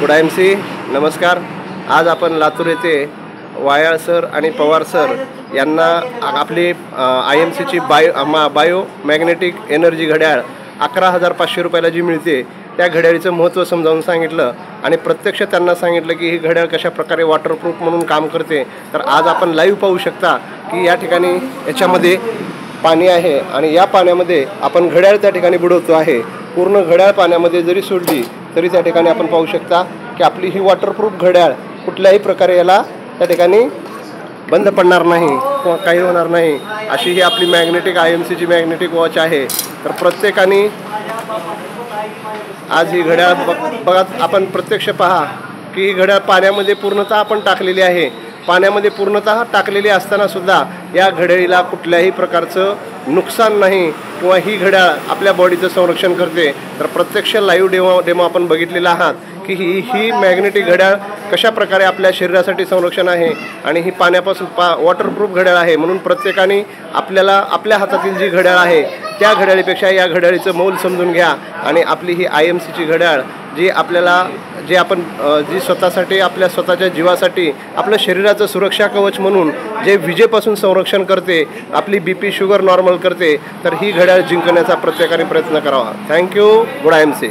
Good I M C नमस्कार। आज आपण लातूर येथे वायाळ सर आणि पवार सर यांना आपली IMCची बायो मॅग्नेटिक एनर्जी घड्याळ 11,500 रुपयाला जी मिळते त्या घड्याळीचं महत्त्व समजावून सांगितलं आणि प्रत्यक्ष त्यांना सांगितलं की ही घड्याळ कशा प्रकारे वॉटरप्रूफ म्हणून काम करते। तर आज आपण लाईव्ह पाहू शकता की या ठिकाणी याच्यामध्ये पाणी आहे आणि या पाण्यामध्ये आपण घड्याळ त्या ठिकाणी बुडवतो आहे। पूर्ण घड्याळ पाण्यामध्ये जरी सोडली तरी त्या ठिकाणी आपण पाहू शकता की आपली ही वॉटरप्रूफ घड्याळ कुठल्याही प्रकारे याला त्या ठिकाणी बंद पडणार नाही किंवा काही होणार नाही, अशी ही आपली मॅग्नेटिक IMCची मॅग्नेटिक वॉच आहे। तर प्रत्येकाने आज ही घड्याळ बघा, आपण प्रत्यक्ष पहा की ही घड्याळ पाण्यामध्ये पूर्णतः आपण टाकलेली आहे। पाण्यामध्ये पूर्णतः टाकलेली असताना सुद्धा या घड्याळीला कुठल्याही प्रकारचं नुकसान नाही किंवा ही घड्याळ आपल्या बॉडीचं संरक्षण करते। तर प्रत्यक्ष लाईव्ह डेमो आपण बघितलेला आहात की ही मॅग्नेटिक घड्याळ कशा प्रकारे आपल्या शरीरासाठी संरक्षण आहे आणि ही पाण्यापासून वॉटरप्रूफ घड्याळ आहे। म्हणून प्रत्येकाने आपल्याला आपल्या हातातील जी घड्याळ आहे त्या घड्याळीपेक्षा या घड्याळीचं मौल समजून घ्या आणि आपली ही IMCची घड्याळ जी आपल्याला जी स्वतःसाठी आपल्या स्वतःच्या जीवासाठी आपल्या शरीराचं सुरक्षा कवच म्हणून जे विजेपासून संरक्षण करते, आपली BP शुगर नॉर्मल करते, तर ही घड्याळ जिंकण्याचा प्रत्येकाने प्रयत्न करावा। थँक्यू। Good IMC।